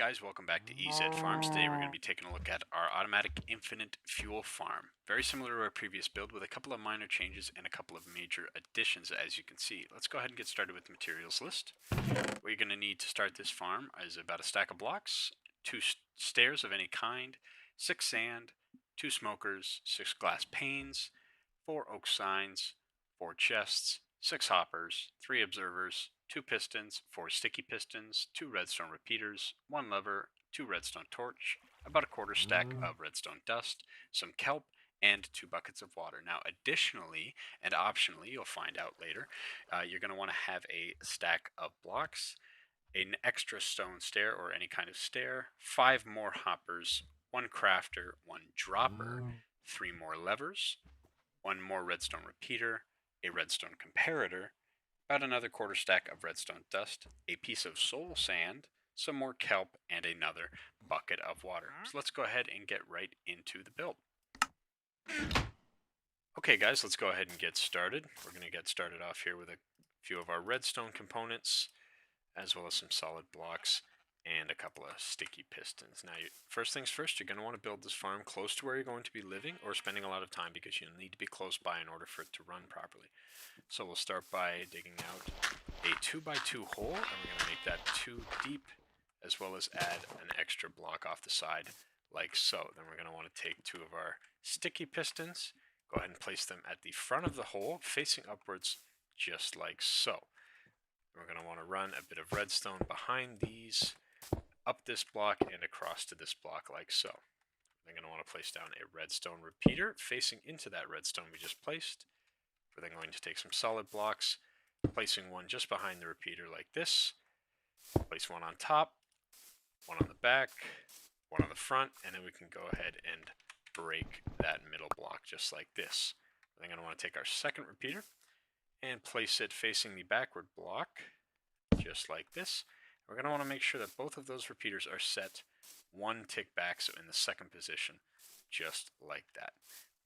guys, welcome back to EZ Farms. Today we're going to be taking a look at our automatic infinite fuel farm. Very similar to our previous build with a couple of minor changes and a couple of major additions, as you can see. Let's go ahead and get started with the materials list. What you're going to need to start this farm is about a stack of blocks, 2 stairs of any kind, 6 sand, 2 smokers, 6 glass panes, 4 oak signs, 4 chests, 6 hoppers, 3 observers, 2 pistons, 4 sticky pistons, 2 redstone repeaters, 1 lever, 2 redstone torch, about a quarter stack of redstone dust, some kelp, and 2 buckets of water. Now, additionally and optionally, you'll find out later, you're going to want to have a stack of blocks, an extra stone stair or any kind of stair, 5 more hoppers, 1 crafter, 1 dropper, 3 more levers, 1 more redstone repeater, a redstone comparator, about another quarter stack of redstone dust, a piece of soul sand, some more kelp, and another bucket of water. So let's go ahead and get right into the build. Okay guys, let's go ahead and get started. We're going to get started off here with a few of our redstone components, as well as some solid blocks and a couple of sticky pistons. Now, first things first, you're going to want to build this farm close to where you're going to be living or spending a lot of time, because you'll need to be close by in order for it to run properly. So we'll start by digging out a 2x2 hole, and we're going to make that 2 deep, as well as add an extra block off the side like so. Then we're going to want to take 2 of our sticky pistons, go ahead and place them at the front of the hole facing upwards just like so. We're going to want to run a bit of redstone behind these, up this block and across to this block like so. We're going to want to place down a redstone repeater facing into that redstone we just placed. We're then going to take some solid blocks, placing one just behind the repeater like this, place one on top, one on the back, one on the front, and then we can go ahead and break that middle block just like this. We're then going to want to take our second repeater and place it facing the backward block just like this. We're going to want to make sure that both of those repeaters are set 1 tick back, so in the second position, just like that.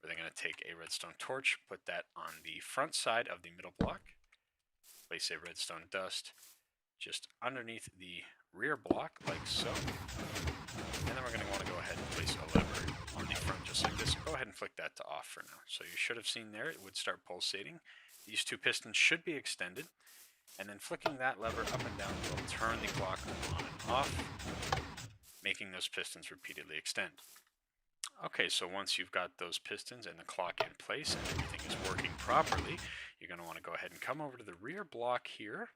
We're then going to take a redstone torch, put that on the front side of the middle block, place a redstone dust just underneath the rear block, like so. And then we're going to want to go ahead and place a lever on the front, just like this. Go ahead and flick that to off for now. So you should have seen there, it would start pulsating. These 2 pistons should be extended. And then flicking that lever up and down will turn the clock on and off, making those pistons repeatedly extend. Okay, so once you've got those pistons and the clock in place and everything is working properly, you're going to want to go ahead and come over to the rear block here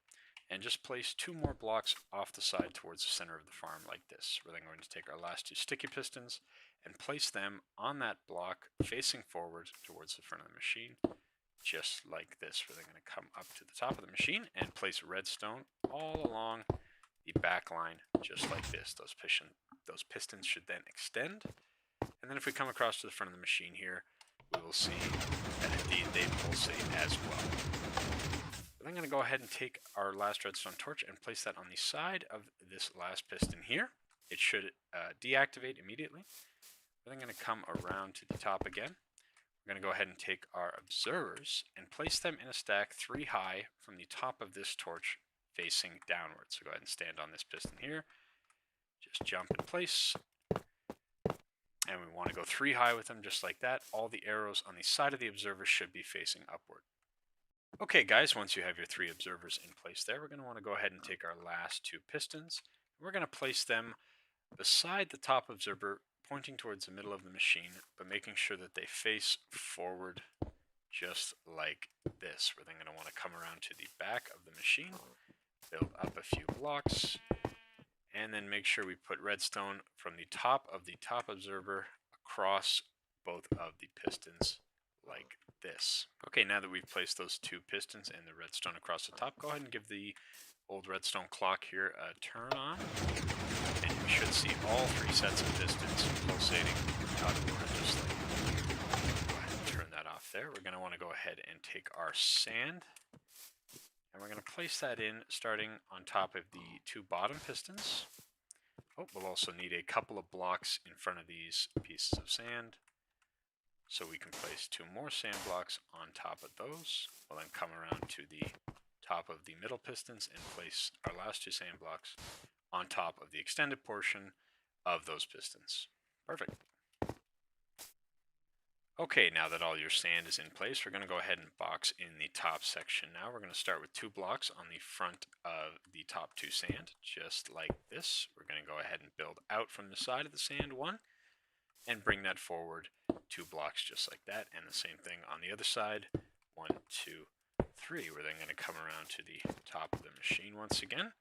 and just place 2 more blocks off the side towards the center of the farm like this. We're then going to take our last 2 sticky pistons and place them on that block facing forward towards the front of the machine, just like this. We're then going to come up to the top of the machine and place redstone all along the back line, just like this. Those pistons should then extend. And then if we come across to the front of the machine here, we will see that indeed they pulsate as well. We're then going to go ahead and take our last redstone torch and place that on the side of this last piston here. It should deactivate immediately. We're then going to come around to the top again. We're going to go ahead and take our observers and place them in a stack 3 high from the top of this torch facing downwards. So go ahead and stand on this piston here. Just jump in place. And we want to go 3 high with them just like that. All the arrows on the side of the observer should be facing upward. Okay guys, once you have your 3 observers in place there, we're going to want to go ahead and take our last 2 pistons. We're going to place them beside the top observer, pointing towards the middle of the machine, but making sure that they face forward just like this. We're then going to want to come around to the back of the machine, build up a few blocks, and then make sure we put redstone from the top of the top observer across both of the pistons like this. Okay, now that we've placed those 2 pistons and the redstone across the top, go ahead and give the old redstone clock here a turn on, and you should see all 3 sets of pistons pulsating out of order just like that. Go ahead and turn that off there. We're going to want to go ahead and take our sand, and we're going to place that in starting on top of the 2 bottom pistons. Oh, we'll also need a couple of blocks in front of these pieces of sand, so we can place 2 more sand blocks on top of those. We'll then come around to the top of the middle pistons and place our last 2 sand blocks on top of the extended portion of those pistons. Perfect. Okay, now that all your sand is in place, we're going to go ahead and box in the top section. Now we're going to start with 2 blocks on the front of the top 2 sand, just like this. We're going to go ahead and build out from the side of the sand 1, and bring that forward 2 blocks just like that, and the same thing on the other side, 1, 2, 3. We're then going to come around to the top of the machine once again,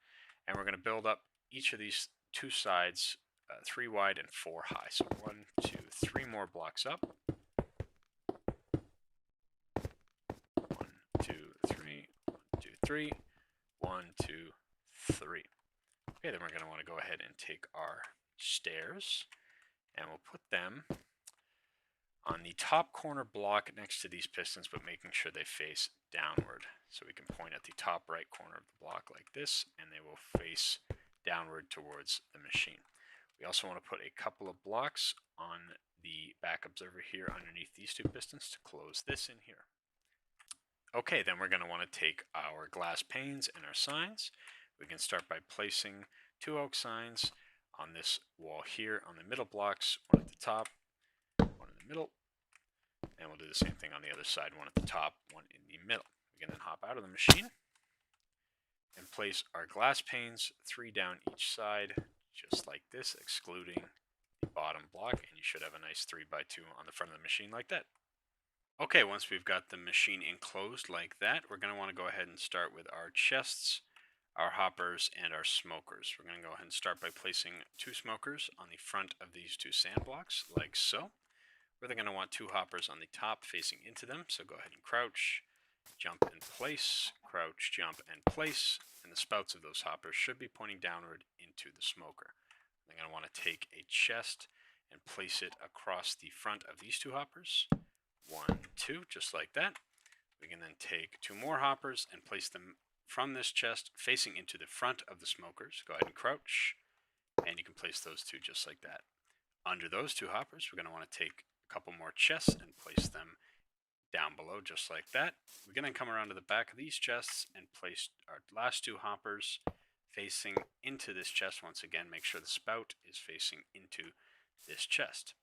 and we're going to build up each of these 2 sides 3 wide and 4 high. So 1, 2, 3 more blocks up. 1, 2, 3, 1, 2, 3, 1, 2, 3. Okay, then we're going to want to go ahead and take our stairs, and we'll put them on the top corner block next to these pistons, but making sure they face downward. So we can point at the top right corner of the block like this, and they will face downward towards the machine. We also want to put a couple of blocks on the back observer here underneath these 2 pistons to close this in here. Okay, then we're going to want to take our glass panes and our signs. We can start by placing 2 oak signs on this wall here on the middle blocks, 1 at the top, 1 in the middle, and we'll do the same thing on the other side, 1 at the top, 1 in the middle. We can then hop out of the machine and place our glass panes 3 down each side, just like this, excluding the bottom block, and you should have a nice 3x2 on the front of the machine like that. Okay, once we've got the machine enclosed like that, we're going to want to go ahead and start with our chests, our hoppers, and our smokers. We're going to go ahead and start by placing 2 smokers on the front of these 2 sand blocks, like so. We're then going to want 2 hoppers on the top facing into them, so go ahead and crouch, jump, and place, crouch, jump, and place, and the spouts of those hoppers should be pointing downward into the smoker. I'm going to want to take a chest and place it across the front of these 2 hoppers. 1, 2, just like that. We can then take 2 more hoppers and place them from this chest facing into the front of the smokers. Go ahead and crouch, and you can place those 2 just like that. Under those 2 hoppers, we're going to want to take a couple more chests and place them down below just like that. We can then come around to the back of these chests and place our last 2 hoppers facing into this chest. Once again, make sure the spout is facing into this chest.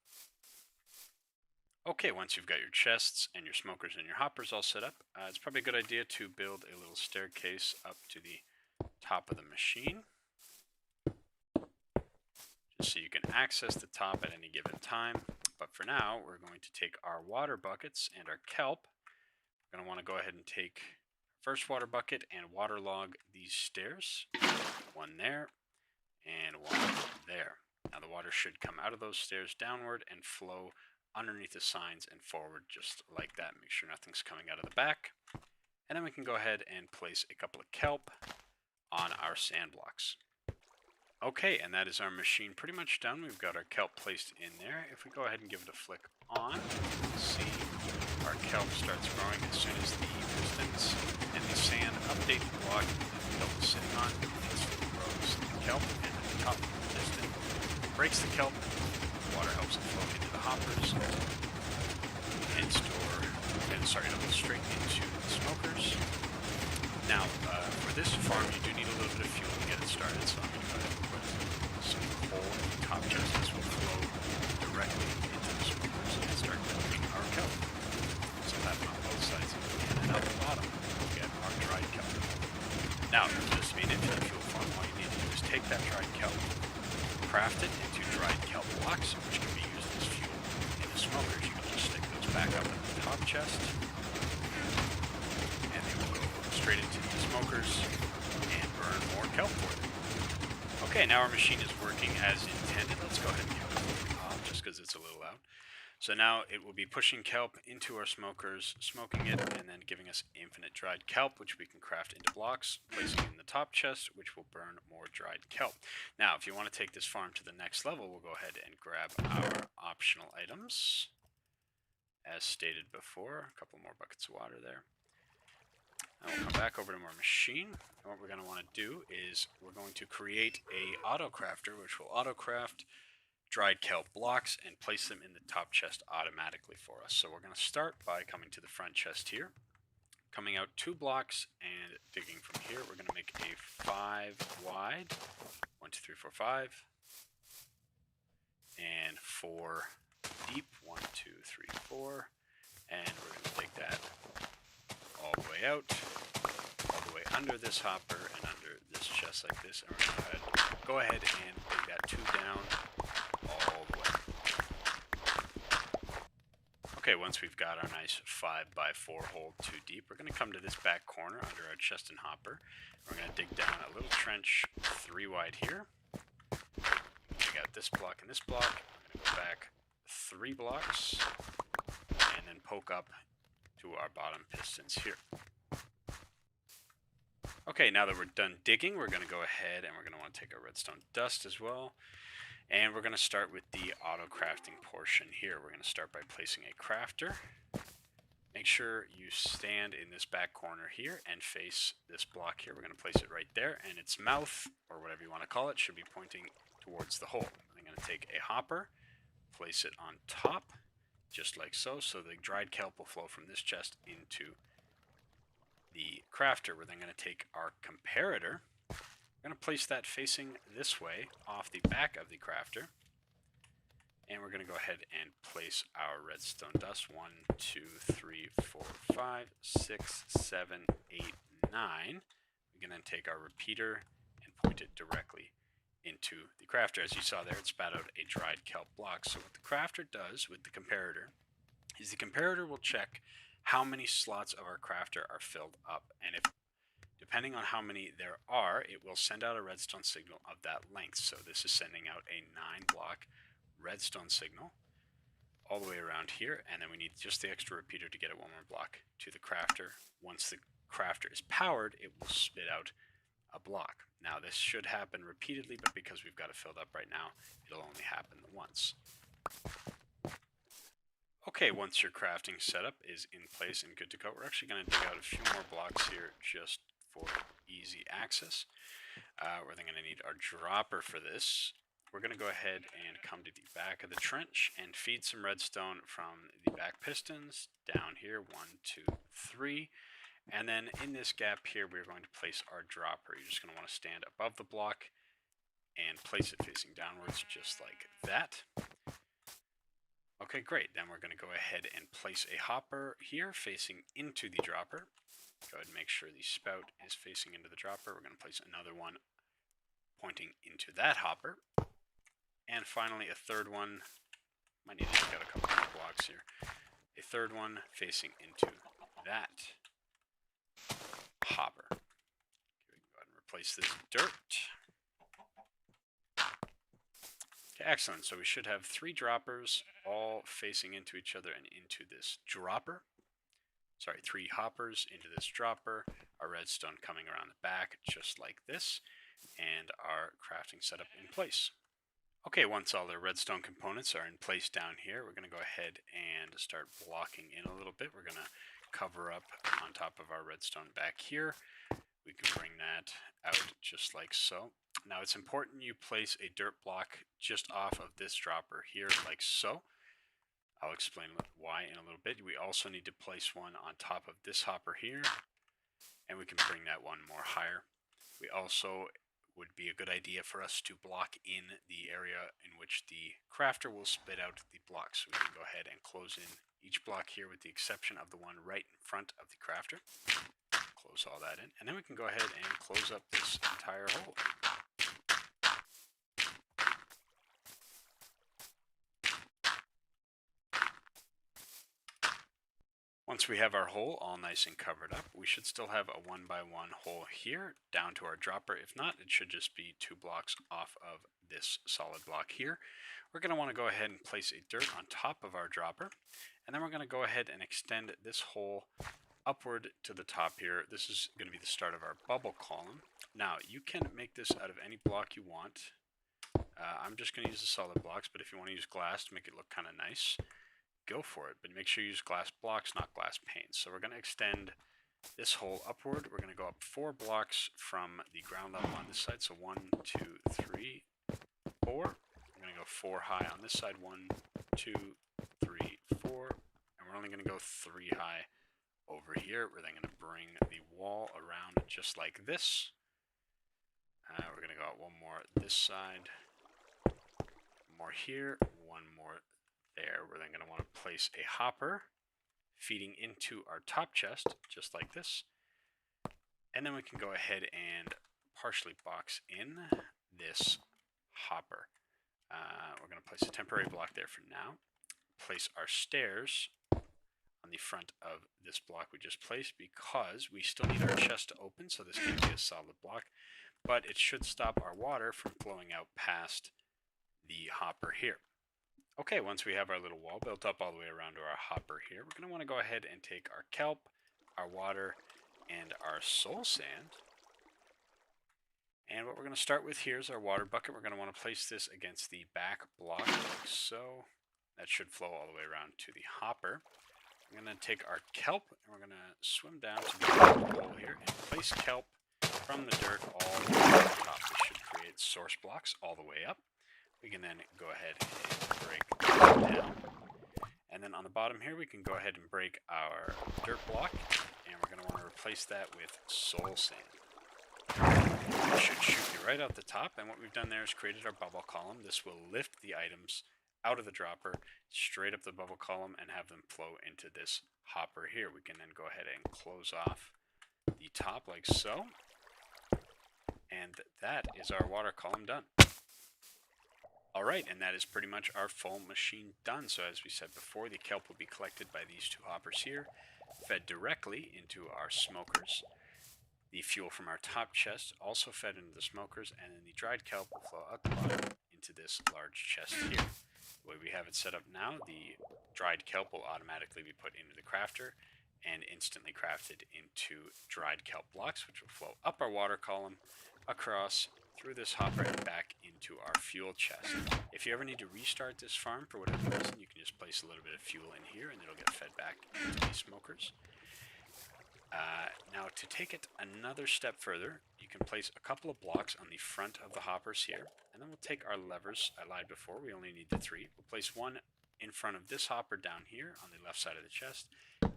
Okay, once you've got your chests and your smokers and your hoppers all set up, it's probably a good idea to build a little staircase up to the top of the machine, just so you can access the top at any given time. But for now, we're going to take our water buckets and our kelp. We're going to want to go ahead and take first water bucket and waterlog these stairs. 1 there and 1 there. Now the water should come out of those stairs downward and flow underneath the signs and forward just like that. Make sure nothing's coming out of the back. And then we can go ahead and place a couple of kelp on our sand blocks. Okay, and that is our machine pretty much done. We've got our kelp placed in there. If we go ahead and give it a flick on, you'll see our kelp starts growing as soon as the pistons and the sand update the block that the kelp is sitting on. It instantly grows the kelp, and at the top of the piston breaks the kelp. Water helps it flow into the hoppers and go straight into the smokers. Now, for this farm, you do need a little bit of fuel to get it started, so I'm going to go ahead and put some coal in the top chest. This will flow directly into the smokers and start cooking our kelp. So that on both sides, and at the bottom, we'll get our dried kelp. Now, for this to be an infinite fuel farm, all you need to do is take that dried kelp, craft it into dried kelp blocks, which can be used as fuel in the smokers. You can just stick those back up in the top chest, and they will go straight into the smokers and burn more kelp for them. Okay, now our machine is working as intended. Let's go ahead and give it a quick pop, just because it's a little loud. So now it will be pushing kelp into our smokers, smoking it, and then giving us infinite dried kelp, which we can craft into blocks, placing in the top chest, which will burn more dried kelp. Now, if you want to take this farm to the next level, we'll go ahead and grab our optional items. As stated before, a couple more buckets of water there. Now we'll come back over to our machine, and what we're going to want to do is we're going to create a autocrafter, which will autocraft dried kelp blocks and place them in the top chest automatically for us. So we're going to start by coming to the front chest here, coming out 2 blocks and digging from here. We're going to make a 5 wide 1, 2, 3, 4, 5. And 4 deep. 1, 2, 3, 4. And we're going to dig that all the way out, all the way under this hopper and under this chest like this. And we're going to go ahead and dig that 2 down all the way. Okay, once we've got our nice 5x4 hole 2 deep, we're going to come to this back corner under our chest and hopper. We're going to dig down a little trench 3 wide here. Dig out this block and this block. We're going to go back 3 blocks and then poke up to our bottom pistons here. Okay, now that we're done digging, we're going to go ahead and we're going to want to take our redstone dust as well. And we're going to start with the auto-crafting portion here. We're going to start by placing a crafter. Make sure you stand in this back corner here and face this block here. We're going to place it right there, and its mouth, or whatever you want to call it, should be pointing towards the hole. I'm going to take a hopper, place it on top, just like so, so the dried kelp will flow from this chest into the crafter. We're then going to take our comparator. We're going to place that facing this way off the back of the crafter. And we're going to go ahead and place our redstone dust. 1, 2, 3, 4, 5, 6, 7, 8, 9. We're going to take our repeater and point it directly into the crafter. As you saw there, it spat out a dried kelp block. So what the crafter does with the comparator is the comparator will check how many slots of our crafter are filled up. And if depending on how many there are, it will send out a redstone signal of that length. So this is sending out a 9-block redstone signal all the way around here, and then we need just the extra repeater to get it 1 more block to the crafter. Once the crafter is powered, it will spit out a block. Now this should happen repeatedly, but because we've got it filled up right now, it'll only happen once. Okay, once your crafting setup is in place and good to go, we're actually going to dig out a few more blocks here just for easy access. We're then going to need our dropper for this. We're going to go ahead and come to the back of the trench and feed some redstone from the back pistons down here. 1, 2, 3. And then in this gap here, we're going to place our dropper. You're just going to want to stand above the block and place it facing downwards just like that. Okay, great. Then we're going to go ahead and place a hopper here facing into the dropper. Go ahead and make sure the spout is facing into the dropper. We're going to place another one pointing into that hopper. And finally, a third one. Might need to take out a couple more blocks here. A third one facing into that hopper. Okay, we can go ahead and replace this dirt. Okay, excellent. So we should have 3 droppers all facing into each other and into this dropper. Sorry, 3 hoppers into this dropper. Our redstone coming around the back just like this. And our crafting setup in place. Okay, once all the redstone components are in place down here, we're going to go ahead and start blocking in a little bit. We're going to cover up on top of our redstone back here. We can bring that out just like so. Now it's important you place a dirt block just off of this dropper here like so. I'll explain why in a little bit. We also need to place one on top of this hopper here, and we can bring that one more higher. We also would be a good idea for us to block in the area in which the crafter will spit out the blocks. So we can go ahead and close in each block here with the exception of the one right in front of the crafter. Close all that in, and then we can go ahead and close up this entire hole. Once we have our hole all nice and covered up, we should still have a 1x1 hole here down to our dropper. If not, it should just be 2 blocks off of this solid block here. We're going to want to go ahead and place a dirt on top of our dropper, and then we're going to go ahead and extend this hole upward to the top here. This is going to be the start of our bubble column. Now, you can make this out of any block you want. I'm just going to use the solid blocks, but if you want to use glass to make it look kind of nice, go for it. But make sure you use glass blocks, not glass panes. So we're going to extend this hole upward. We're going to go up 4 blocks from the ground level on this side. So 1, 2, 3, 4. We're going to go 4 high on this side. 1, 2, 3, 4. And we're only going to go 3 high over here. We're then going to bring the wall around just like this. We're going to got one more this side, more here, one more there. We're then going to want to place a hopper feeding into our top chest, just like this. And then we can go ahead and partially box in this hopper. We're going to place a temporary block there for now. Place our stairs on the front of this block we just placed because we still need our chest to open, so this can't be a solid block. But it should stop our water from flowing out past the hopper here. Okay, once we have our little wall built up all the way around to our hopper here, we're going to want to go ahead and take our kelp, our water, and our soul sand. And what we're going to start with here is our water bucket. We're going to want to place this against the back block like so. That should flow all the way around to the hopper. I'm going to take our kelp and we're going to swim down to the hole here and place kelp from the dirt all the way to the top. This should create source blocks all the way up. We can then go ahead and break that down. And then on the bottom here, we can go ahead and break our dirt block, and we're going to want to replace that with soul sand. It should shoot you right out the top, and what we've done there is created our bubble column. This will lift the items out of the dropper, straight up the bubble column, and have them flow into this hopper here. We can then go ahead and close off the top like so, and that is our water column done. Alright, and that is pretty much our full machine done. So as we said before, the kelp will be collected by these two hoppers here, fed directly into our smokers. The fuel from our top chest also fed into the smokers, and then the dried kelp will flow out the bottom into this large chest here. The way we have it set up now, the dried kelp will automatically be put into the crafter and instantly crafted into dried kelp blocks, which will flow up our water column, across, through this hopper, and back into our fuel chest. If you ever need to restart this farm for whatever reason, you can just place a little bit of fuel in here and it'll get fed back into these smokers. Now to take it another step further, you can place a couple of blocks on the front of the hoppers here, and then we'll take our levers. I lied before, we only need the 3. We'll place one in front of this hopper down here on the left side of the chest,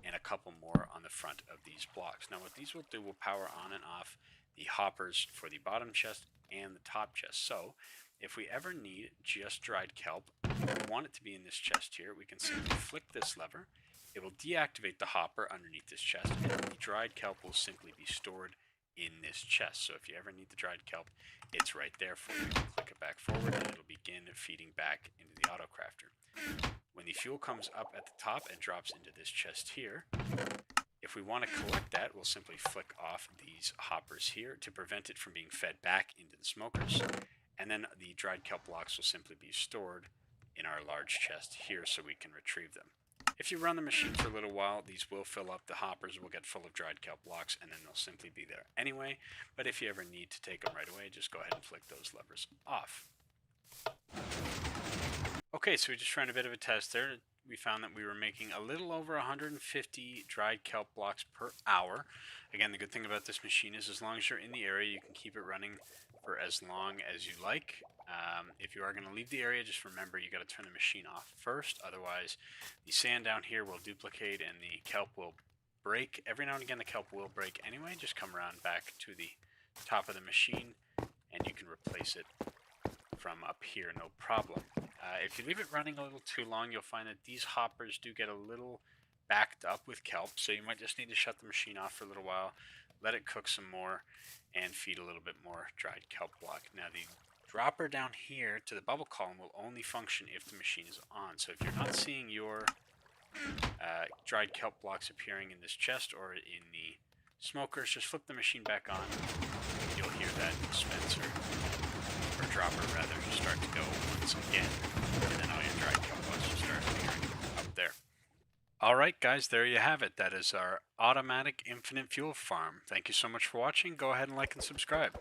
and a couple more on the front of these blocks. Now what these will do will power on and off the hoppers for the bottom chest and the top chest. So if we ever need just dried kelp, we want it to be in this chest here, we can simply flick this lever. It will deactivate the hopper underneath this chest, and the dried kelp will simply be stored in this chest. So if you ever need the dried kelp, it's right there for you. Click it back forward and it'll begin feeding back into the autocrafter. When the fuel comes up at the top and drops into this chest here, if we want to collect that, we'll simply flick off these hoppers here to prevent it from being fed back into the smokers. And then the dried kelp blocks will simply be stored in our large chest here so we can retrieve them. If you run the machine for a little while, these will fill up. The hoppers will get full of dried kelp blocks, and then they'll simply be there anyway. But if you ever need to take them right away, just go ahead and flick those levers off. Okay, so we just ran a bit of a test there. We found that we were making a little over 150 dried kelp blocks per hour. Again, the good thing about this machine is as long as you're in the area, you can keep it running for as long as you like. If you are going to leave the area, just remember you got to turn the machine off first. Otherwise, the sand down here will duplicate and the kelp will break. Every now and again, the kelp will break anyway. Just come around back to the top of the machine and you can replace it from up here, no problem. If you leave it running a little too long, you'll find that these hoppers do get a little backed up with kelp, so you might just need to shut the machine off for a little while, let it cook some more, and feed a little bit more dried kelp block. Now the dropper down here to the bubble column will only function if the machine is on, so if you're not seeing your dried kelp blocks appearing in this chest or in the smokers, just flip the machine back on. You'll hear that dispenser, or dropper rather, just start to go once again, and then all your dried kelp blocks will start appearing up there. Alright guys, there you have it. That is our automatic infinite fuel farm. Thank you so much for watching. Go ahead and like and subscribe.